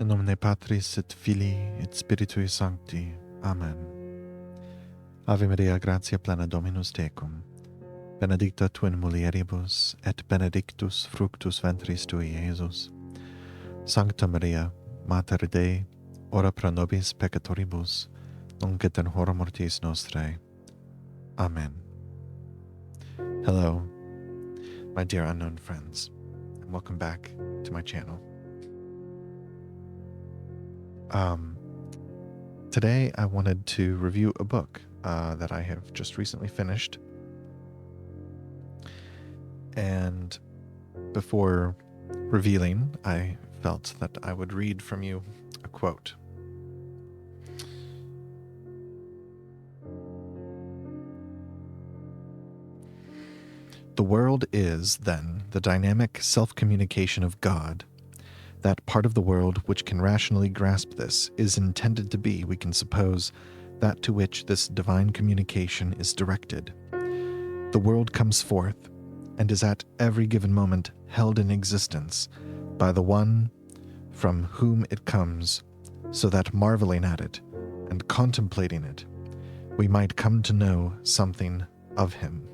In nomine Patris et Filii et Spiritui Sancti. Amen. Ave Maria, gratia plena Dominus tecum, benedicta tu in mulieribus, et benedictus fructus ventris tui, Iesus. Sancta Maria, Mater Dei, ora pro nobis peccatoribus, nunc et in hora mortis nostrae. Amen. Hello, my dear unknown friends, and welcome back to my channel. Today I wanted to review a book that I have just recently finished. And before revealing, I felt that I would read from you a quote. The world is, then, the dynamic self-communication of God. That part of the world which can rationally grasp this is intended to be, we can suppose, that to which this divine communication is directed. The world comes forth, and is at every given moment held in existence by the one from whom it comes, so that marveling at it and contemplating it, we might come to know something of him.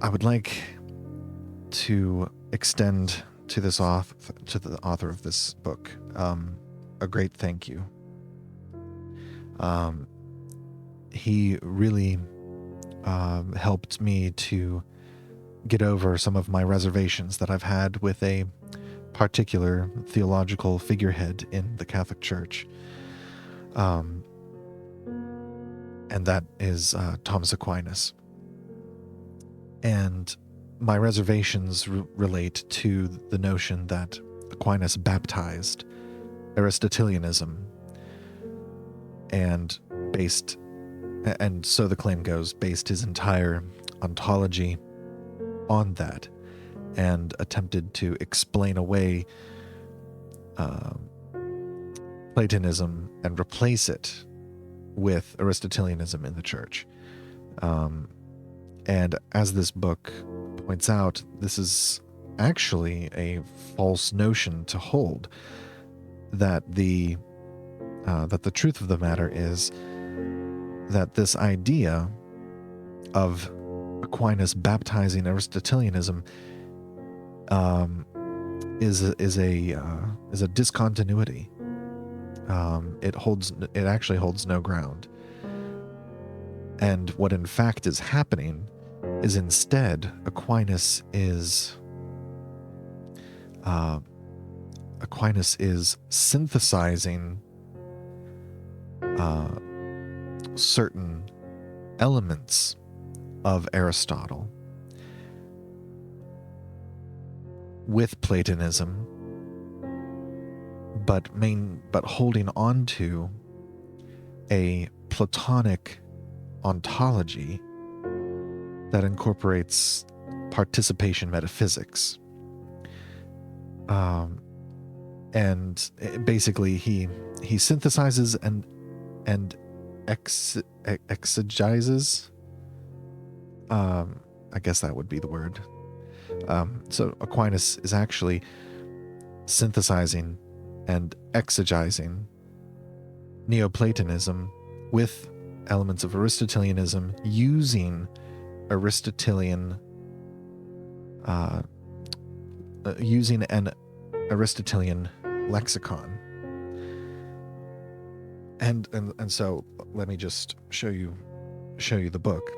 I would like to extend to this to the author of this book a great thank you. He really helped me to get over some of my reservations that I've had with a particular theological figurehead in the Catholic Church, and that is Thomas Aquinas. And my reservations relate to the notion that Aquinas baptized Aristotelianism and so the claim goes, based his entire ontology on that, and attempted to explain away Platonism and replace it with Aristotelianism in the church. And as this book points out, this is actually a false notion to hold, that the truth of the matter is that this idea of Aquinas baptizing Aristotelianism is a discontinuity. It actually holds no ground. And what in fact is happening is instead Aquinas is synthesizing certain elements of Aristotle with Platonism, but holding on to a Platonic ontology that incorporates participation metaphysics. And basically he synthesizes and exegizes. I guess that would be the word. So Aquinas is actually synthesizing and exegizing Neoplatonism with elements of Aristotelianism, using Aristotelian, using an Aristotelian lexicon. And so let me just show you the book.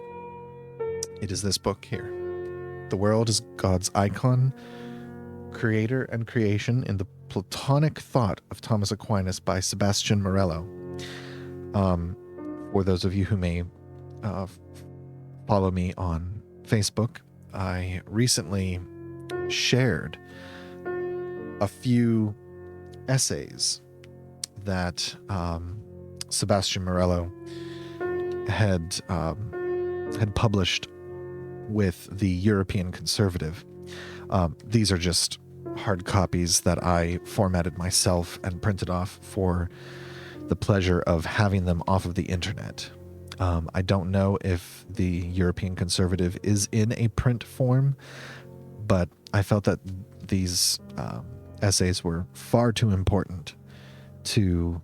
It is this book here. The World is God's Icon, Creator and Creation in the Platonic Thought of Thomas Aquinas by Sebastian Morello. For those of you who may follow me on Facebook, I recently shared a few essays that Sebastian Morello had published with the European Conservative. These are just hard copies that I formatted myself and printed off for the pleasure of having them off of the internet. I don't know if the European Conservative is in a print form, but I felt that these essays were far too important to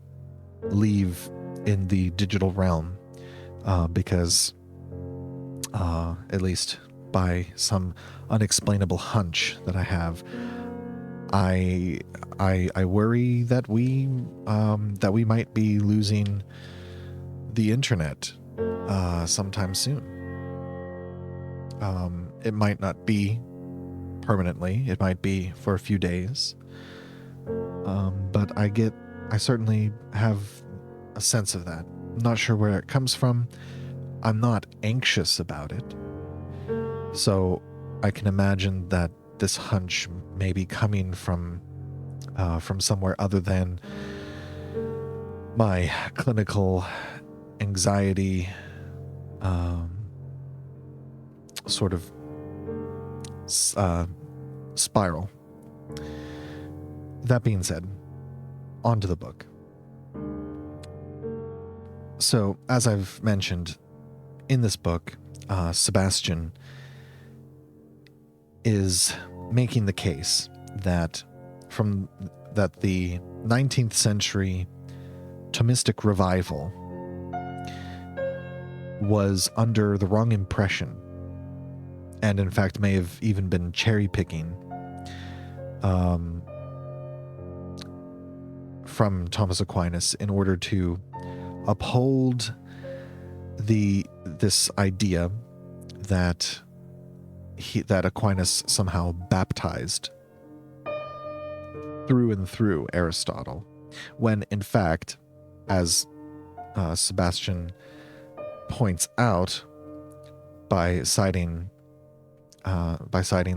leave in the digital realm, because at least by some unexplainable hunch that I have, I worry that we might be losing the internet sometime soon. It might not be permanently. It might be for a few days. But I certainly have a sense of that. I'm not sure where it comes from. I'm not anxious about it. So I can imagine that this hunch may be coming from somewhere other than my clinical anxiety sort of spiral. That being said, on to the book. So, as I've mentioned, in this book, Sebastian is making the case that the 19th century Thomistic revival was under the wrong impression, and in fact may have even been cherry-picking from Thomas Aquinas in order to uphold this idea that Aquinas somehow baptized through and through Aristotle, when in fact, as Sebastian points out by citing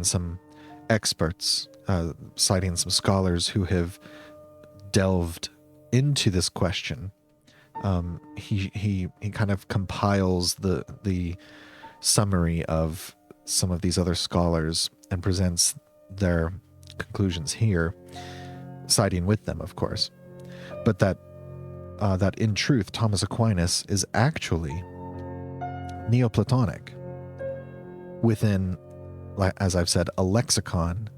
some experts, citing some scholars who have delved into this question, he kind of compiles the summary of some of these other scholars and presents their conclusions here, siding with them, of course, but that in truth Thomas Aquinas is actually Neoplatonic within, as I've said, a lexicon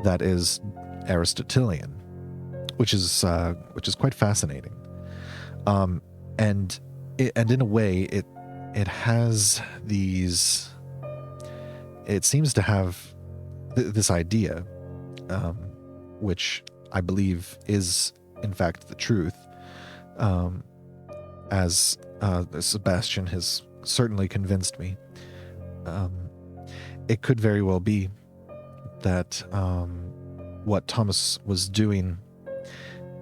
that is Aristotelian, which is quite fascinating. And in a way, it has these. It seems to have this idea, which I believe is in fact the truth, as Sebastian has certainly convinced me. It could very well be that what Thomas was doing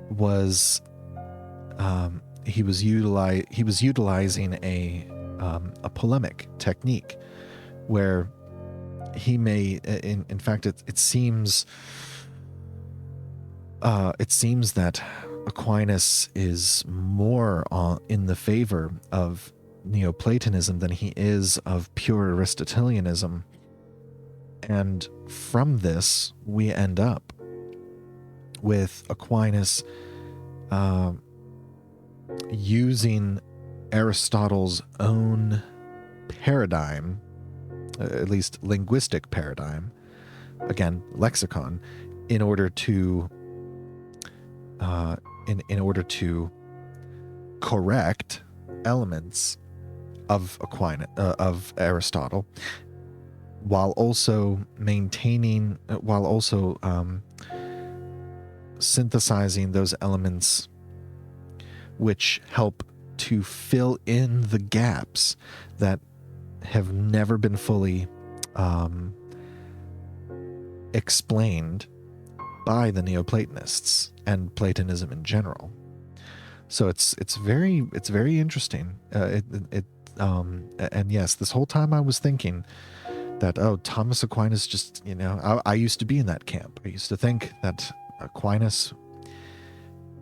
was he was utilizing a polemic technique where he may, in fact, it seems that Aquinas is more in the favor of Neoplatonism than he is of pure Aristotelianism. And from this, we end up with Aquinas using Aristotle's own paradigm, at least linguistic paradigm, again, lexicon, in order to correct elements of Aristotle, while also synthesizing those elements which help to fill in the gaps that have never been fully explained by the Neoplatonists and Platonism in general. So it's very interesting. And yes, this whole time I was thinking that, Thomas Aquinas just, I used to be in that camp. I used to think that Aquinas,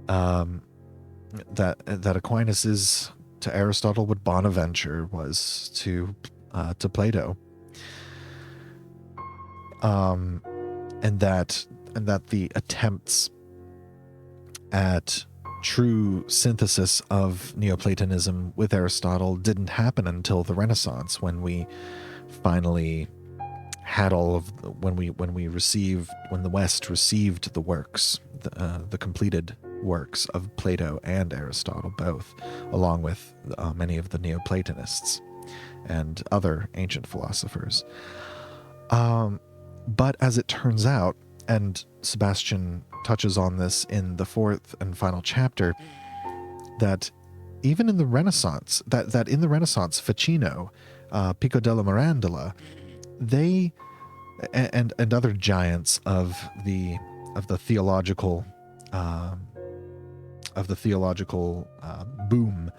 that Aquinas is to Aristotle what Bonaventure was to Plato, and that the attempts at true synthesis of Neoplatonism with Aristotle didn't happen until the Renaissance, when we finally had all of when the West received the works, the completed works of Plato and Aristotle both, along with many of the Neoplatonists and other ancient philosophers. But as it turns out, and Sebastian touches on this in the fourth and final chapter, that even in the Renaissance, that in the Renaissance, Ficino, Pico della Mirandola, they and other giants of the theological boom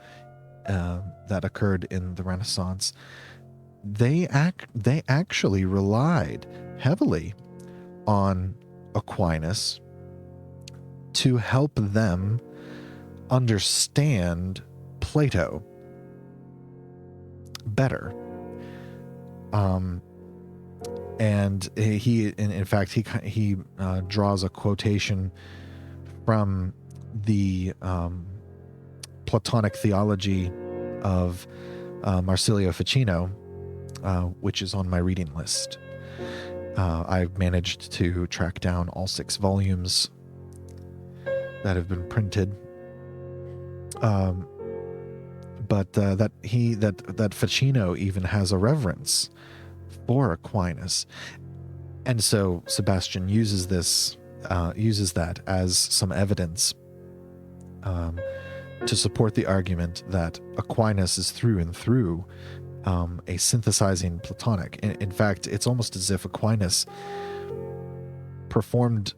that occurred in the Renaissance, they actually relied heavily on Aquinas to help them understand Plato better. And in fact, he draws a quotation from the Platonic theology of Marsilio Ficino, which is on my reading list. I've managed to track down all 6 volumes that have been printed. But that Ficino even has a reverence for Aquinas, and so Sebastian uses that as some evidence to support the argument that Aquinas is through and through a synthesizing Platonic. In fact, it's almost as if Aquinas performed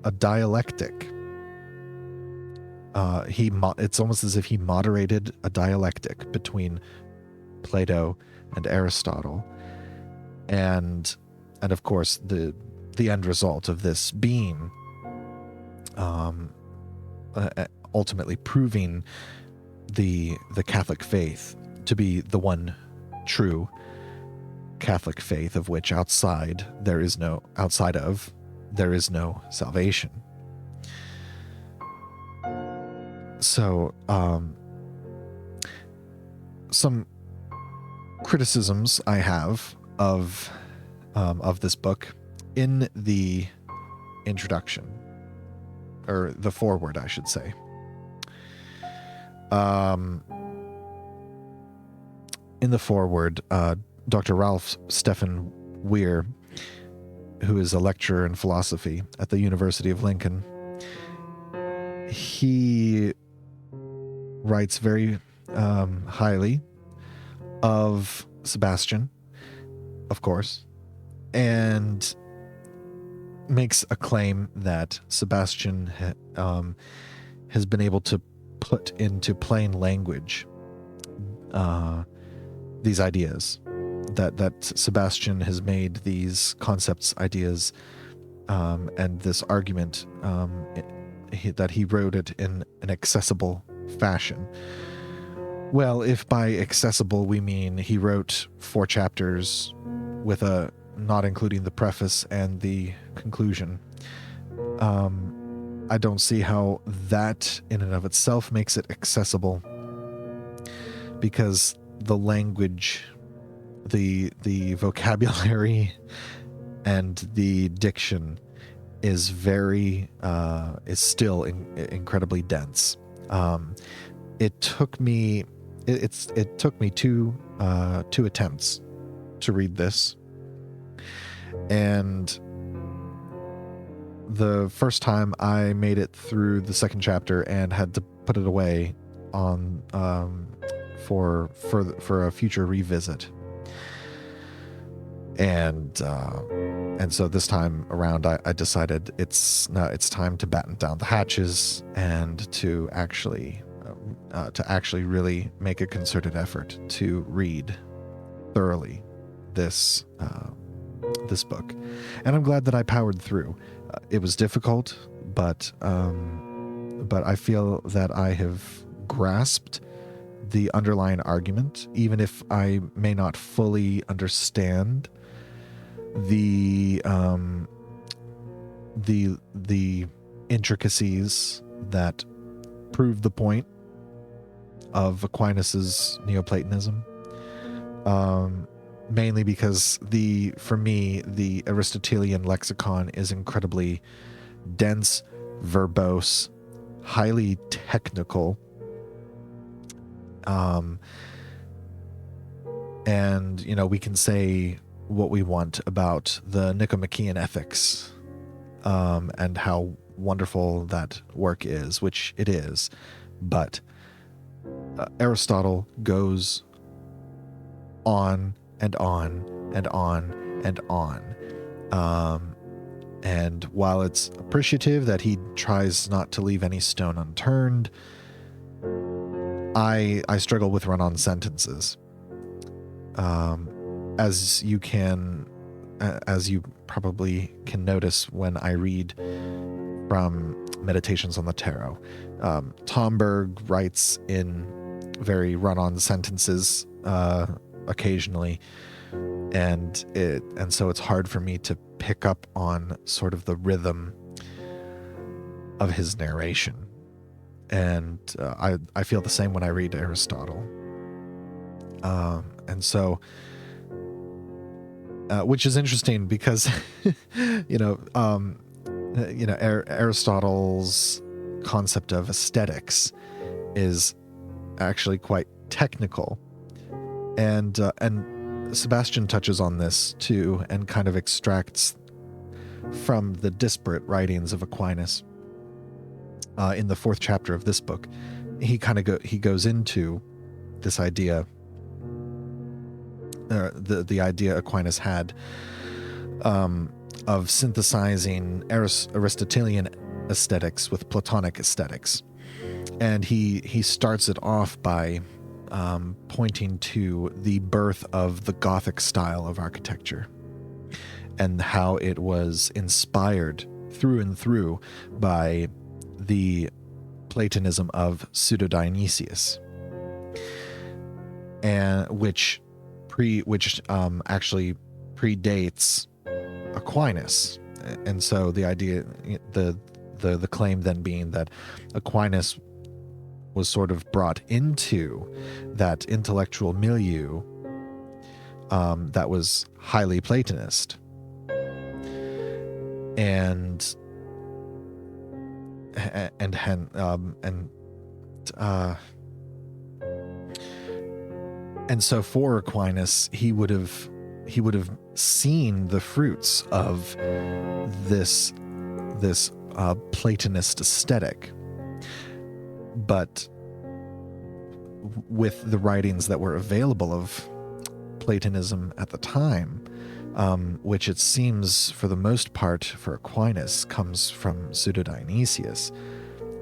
a dialectic. It's almost as if he moderated a dialectic between Plato and Aristotle, and of course the end result of this being ultimately proving the Catholic faith to be the one true Catholic faith, of which there is no salvation. So, some criticisms I have of this book in the introduction, or the foreword, I should say. In the foreword, Dr. Ralph Stephan Weir, who is a lecturer in philosophy at the University of Lincoln, he writes very highly of Sebastian, of course, and makes a claim that Sebastian has been able to put into plain language these ideas, that Sebastian has made these concepts, ideas, and this argument, that he wrote it in an accessible fashion. Well, if by accessible we mean he wrote 4 chapters with not including the preface and the conclusion, I don't see how that in and of itself makes it accessible, because the language, the vocabulary, and the diction is still incredibly dense. It took me two attempts to read this, and the first time I made it through the 2nd chapter and had to put it away on for a future revisit. And so this time around, I decided it's time to batten down the hatches and to actually really make a concerted effort to read thoroughly this book. And I'm glad that I powered through. It was difficult, but I feel that I have grasped the underlying argument, even if I may not fully understand the intricacies that prove the point of Aquinas's Neoplatonism. mainly because for me, the Aristotelian lexicon is incredibly dense, verbose, highly technical, and we can say what we want about the Nicomachean Ethics, and how wonderful that work is, which it is, but Aristotle goes on and on and on and on. And while it's appreciative that he tries not to leave any stone unturned, I struggle with run-on sentences. As you probably can notice when I read from Meditations on the Tarot, Tom Berg writes in very run-on sentences occasionally, and so it's hard for me to pick up on sort of the rhythm of his narration. And I feel the same when I read Aristotle. And so, which is interesting because, Aristotle's concept of aesthetics is actually quite technical, and Sebastian touches on this too, and kind of extracts from the disparate writings of Aquinas. In the 4th chapter of this book, he goes into this idea, the idea Aquinas had of synthesizing Aristotelian aesthetics with Platonic aesthetics, and he starts it off by pointing to the birth of the Gothic style of architecture and how it was inspired through and through by the Platonism of Pseudo-Dionysius, and which actually predates Aquinas. And so the idea, the claim then being that Aquinas was sort of brought into that intellectual milieu that was highly Platonist, and so for Aquinas, he would have seen the fruits of this Platonist aesthetic, but with the writings that were available of Platonism at the time, which it seems for the most part for Aquinas comes from Pseudo-Dionysius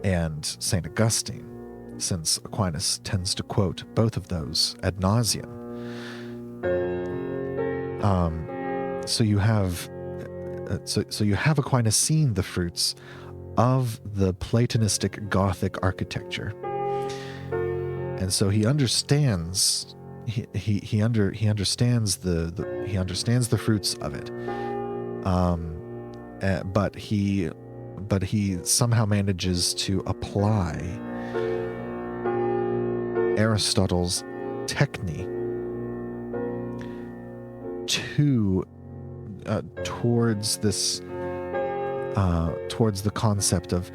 and St. Augustine, since Aquinas tends to quote both of those ad nauseum. So you have Aquinas seeing the fruits of the Platonistic Gothic architecture, and so he understands he understands the fruits of it, but he somehow manages to apply Aristotle's techne towards the concept of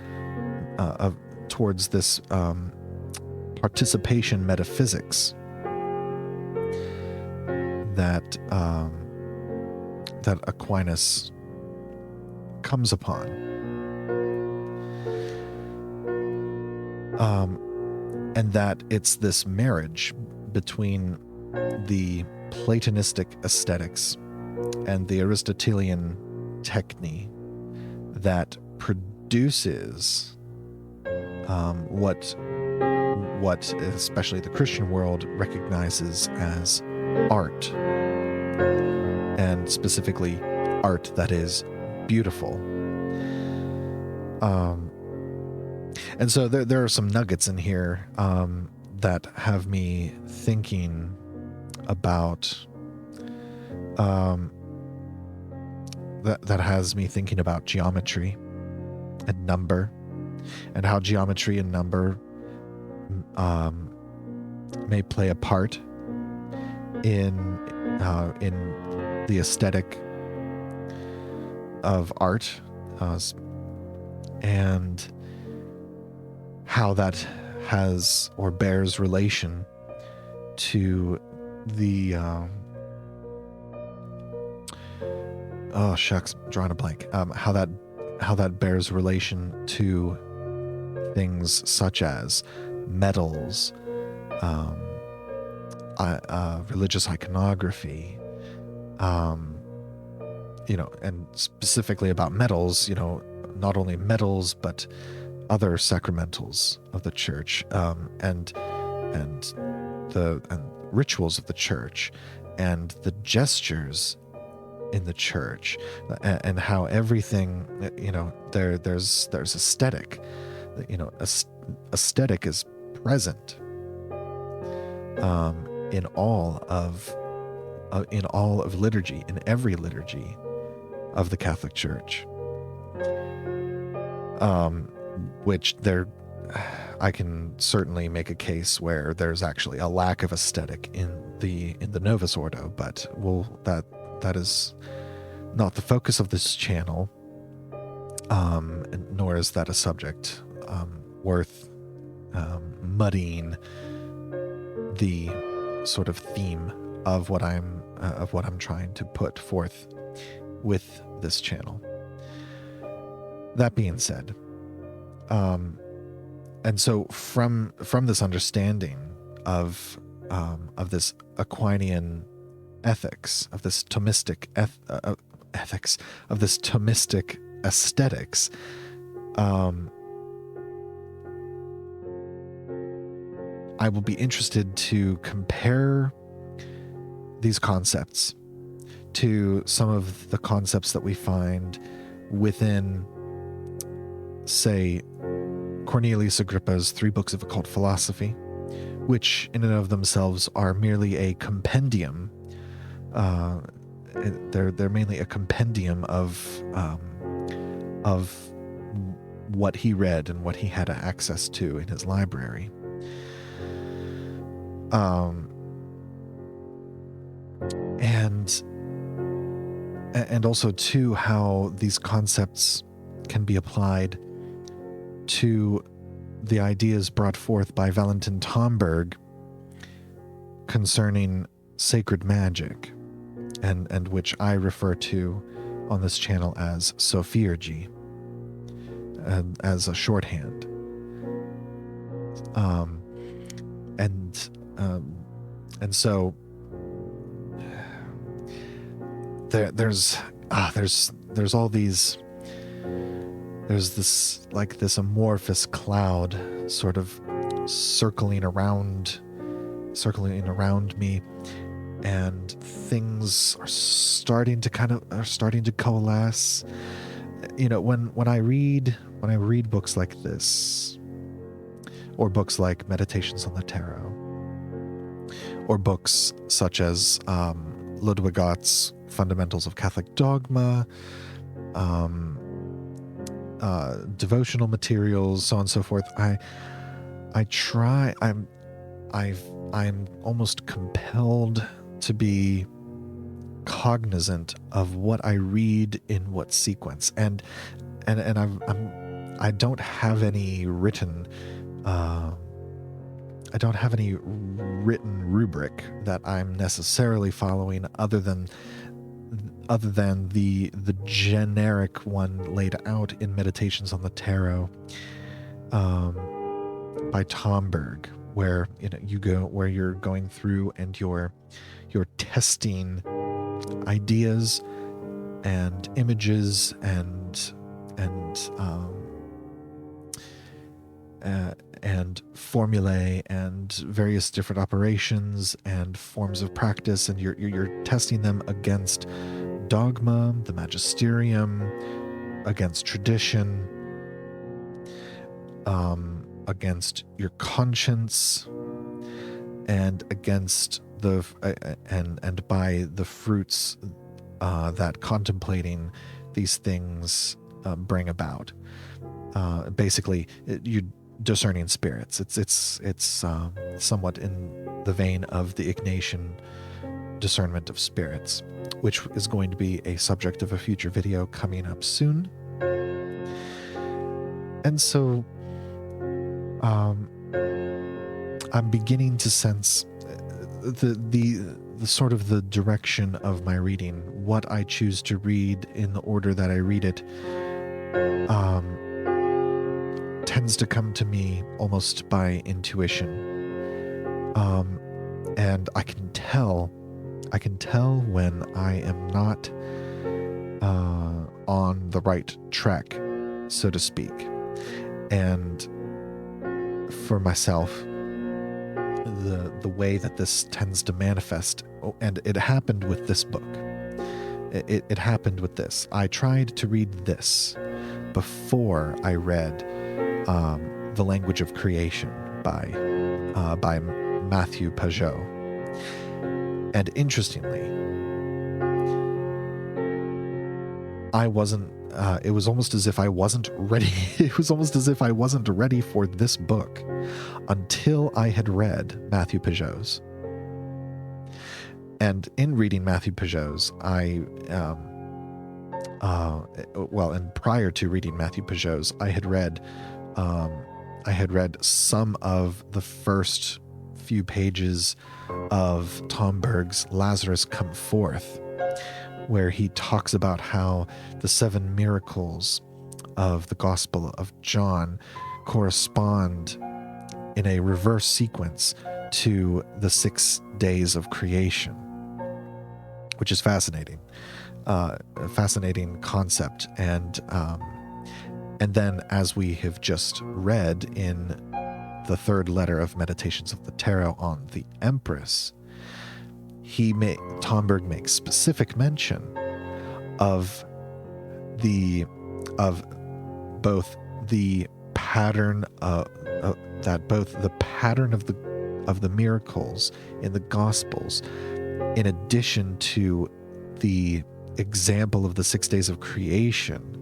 towards this participation metaphysics that Aquinas comes upon, and that it's this marriage between the Platonistic aesthetics and the Aristotelian techne that produces what especially the Christian world recognizes as art, and specifically art that is beautiful. And so there are some nuggets in here that have me thinking about that has me thinking about geometry and number, and how geometry and number may play a part in in the aesthetic of art, and how that has or bears relation to the oh shucks, drawing a blank. How that bears relation to things such as metals, religious iconography, and specifically about metals, not only metals but other sacramentals of the church, and rituals of the church, and the gestures in the church, and how everything, there's aesthetic, aesthetic is present in all of liturgy, in every liturgy of the Catholic Church, which I can certainly make a case where there's actually a lack of aesthetic in the Novus Ordo, but that is not the focus of this channel, nor is that a subject worth muddying the sort of theme of what I'm trying to put forth with this channel. That being said, and so from this understanding of this Aquinian ethics, of this Thomistic ethics, of this Thomistic aesthetics, I will be interested to compare these concepts to some of the concepts that we find within, say, Cornelius Agrippa's 3 books of occult philosophy, which in and of themselves are merely a compendium. They're mainly a compendium of what he read and what he had access to in his library. And also too, how these concepts can be applied to the ideas brought forth by Valentin Tomberg concerning sacred magic, and which I refer to on this channel as Sophiergy, as a shorthand. And so there's all these, there's this amorphous cloud sort of circling around me, and things are starting to coalesce. When I read books like this, or books like Meditations on the Tarot, or books such as Ludwig Ott's Fundamentals of Catholic Dogma, devotional materials, so on and so forth, I'm almost compelled to be cognizant of what I read in what sequence, and I don't have any written rubric that I'm necessarily following, other than the generic one laid out in Meditations on the Tarot by Tomberg, where you're going through and you're testing ideas and images and formulae and various different operations and forms of practice, and you're testing them against dogma, the magisterium, against tradition, against your conscience, and against and by the fruits that contemplating these things bring about. Basically, you discerning spirits. It's somewhat in the vein of the Ignatian discernment of spirits, which is going to be a subject of a future video coming up soon. And so I'm beginning to sense the sort of the direction of my reading, what I choose to read in the order that I read it, tends to come to me almost by intuition. And I can tell when I am not on the right track, so to speak. And for myself, the way that this tends to manifest, and it happened with this book. It happened with this. I tried to read this before I read The Language of Creation by Matthew Pajot. And interestingly, I wasn't, it was almost as if I wasn't ready. It was almost as if I wasn't ready for this book until I had read Matthew Pajot's. And in reading Matthew Pajot's, and prior to reading Matthew Pajot's, I had read some of the first few pages of Tom Berg's Lazarus Come Forth, where he talks about how the 7 miracles of the Gospel of John correspond in a reverse sequence to the 6 days of creation, which is fascinating. A fascinating concept. And then, as we have just read in the 3rd letter of Meditations of the Tarot on the Empress, Tom Berg makes specific mention of both the pattern of the miracles in the Gospels, in addition to the example of the 6 days of creation,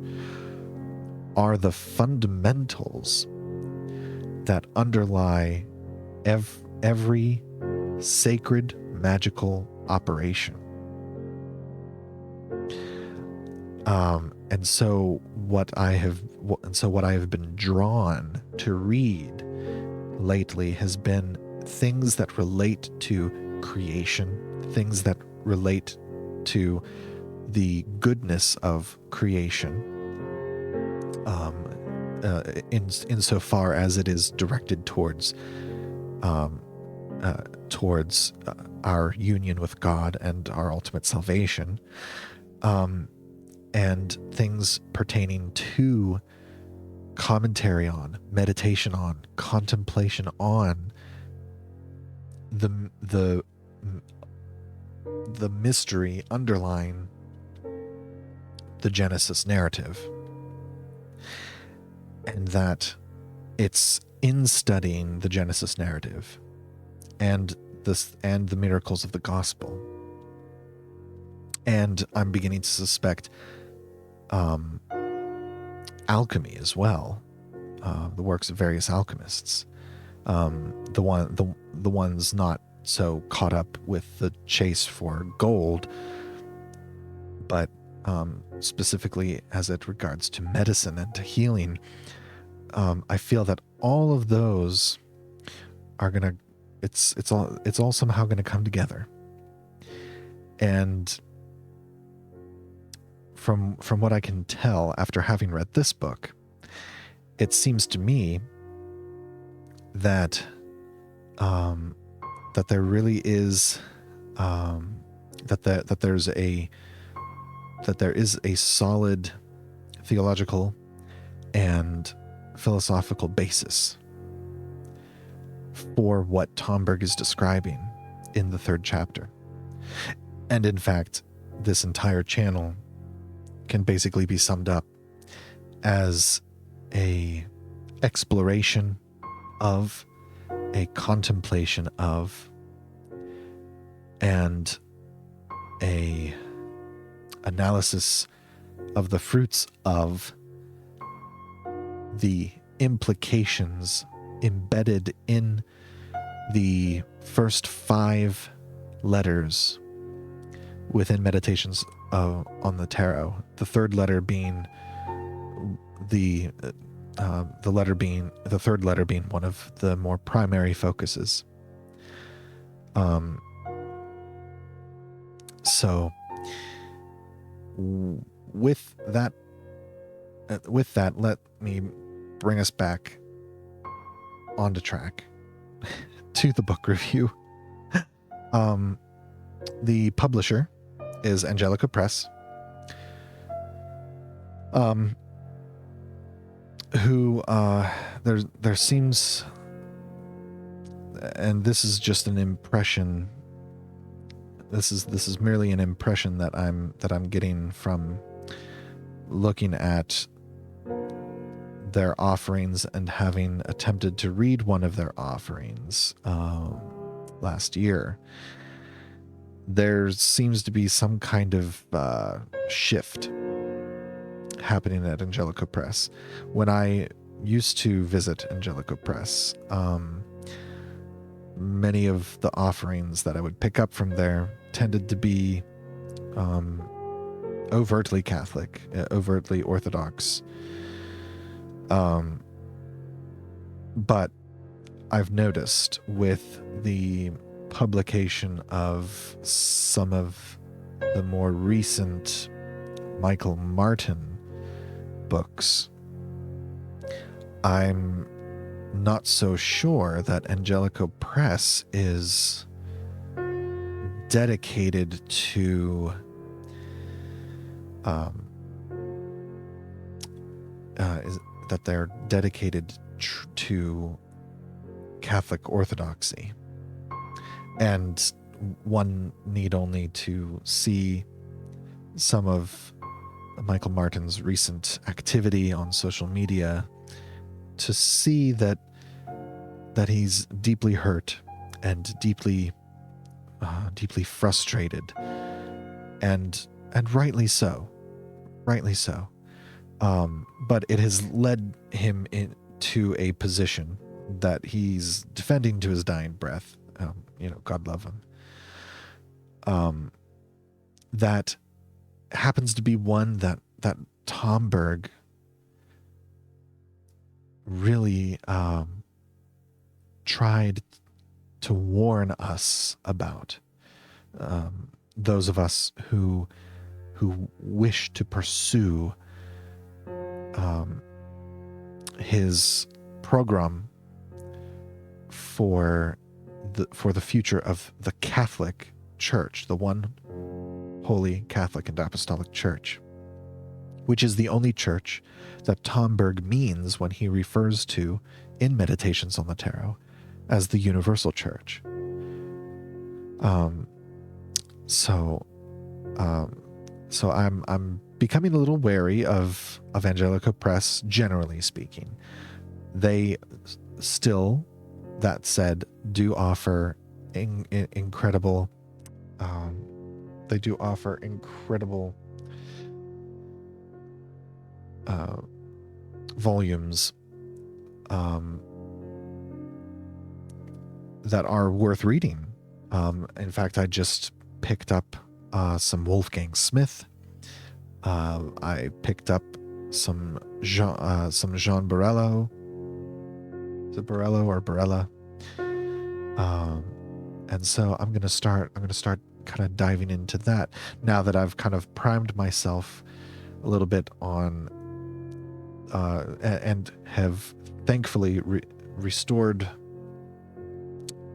are the fundamentals that underlie every sacred magical operation. And so what I have been drawn to read lately has been things that relate to creation, things that relate to the goodness of creation, insofar as it is directed towards our union with God and our ultimate salvation, and things pertaining to commentary on, meditation on, contemplation on the mystery underlying the Genesis narrative. And that it's in studying the Genesis narrative and the miracles of the gospel. And I'm beginning to suspect alchemy as well, the works of various alchemists, the ones not so caught up with the chase for gold, but specifically as it regards to medicine and to healing. I feel that all of those are gonna, it's all somehow gonna come together. And from what I can tell after having read this book, it seems to me that that there really is that there is a solid theological and philosophical basis for what Tom Berg is describing in the 3rd chapter. And in fact, this entire channel can basically be summed up as a exploration of, a contemplation of, and a analysis of the fruits of the implications embedded in the first 5 letters within Meditations on the Tarot. The third letter being the third letter being one of the more primary focuses. So with that, let me bring us back onto track to the book review. The publisher is Angelico Press, who there seems, and this is just an impression. This is merely an impression that I'm getting from looking at their offerings and having attempted to read one of their offerings last year. There seems to be some kind of shift happening at Angelico Press. When I used to visit Angelico Press, many of the offerings that I would pick up from there tended to be overtly Catholic, overtly Orthodox. But I've noticed with the publication of some of the more recent Michael Martin books, I'm not so sure that Angelico Press is dedicated to that they're dedicated to Catholic orthodoxy. And one need only to see some of Michael Martin's recent activity on social media to see that he's deeply hurt and deeply frustrated, and rightly so. But it has led him into a position that he's defending to his dying breath. God love him. That happens to be one that Thomberg really tried to warn us about. Those of us who wish to pursue his program for the future of the Catholic Church, the one holy Catholic and Apostolic Church, which is the only church that Thomberg means when he refers to in Meditations on the Tarot as the universal church. So I'm becoming a little wary of Angelico Press, generally speaking. They still, that said, do offer incredible. They do offer incredible volumes that are worth reading. In fact, I just picked up some Wolfgang Smith. I picked up some Jean Borello. Is it Borello or Borella? And so I'm gonna start kind of diving into that now that I've kind of primed myself a little bit on and have thankfully restored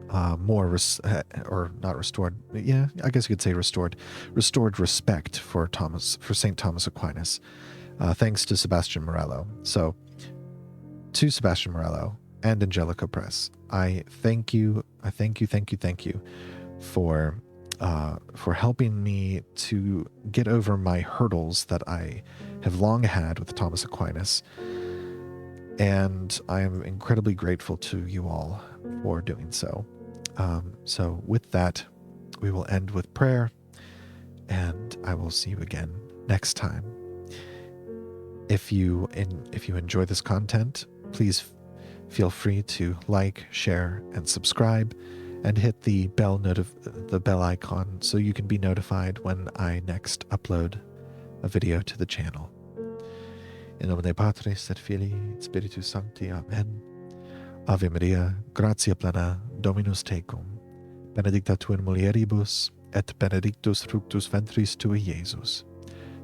or not restored. Yeah, I guess you could say restored respect for St. Thomas Aquinas, thanks to Sebastian Morello. So to Sebastian Morello and Angelico Press, I thank you for helping me to get over my hurdles that I have long had with Thomas Aquinas. And I am incredibly grateful to you all for doing so. So with that, we will end with prayer, and I will see you again next time. If you enjoy this content, please feel free to like, share, and subscribe. and hit the bell icon so you can be notified when I next upload a video to the channel. In nomine Patris et Filii et Spiritus Sancti. Amen. Ave Maria, gratia plena, Dominus tecum, benedicta tu in mulieribus, et benedictus fructus ventris tui, Iesus.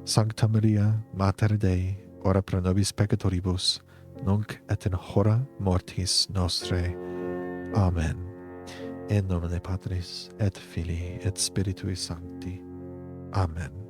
Sancta Maria, Mater Dei, ora pro nobis peccatoribus, nunc et in hora mortis nostrae. Amen. In nomine Patris et Filii et Spiritui Sancti. Amen.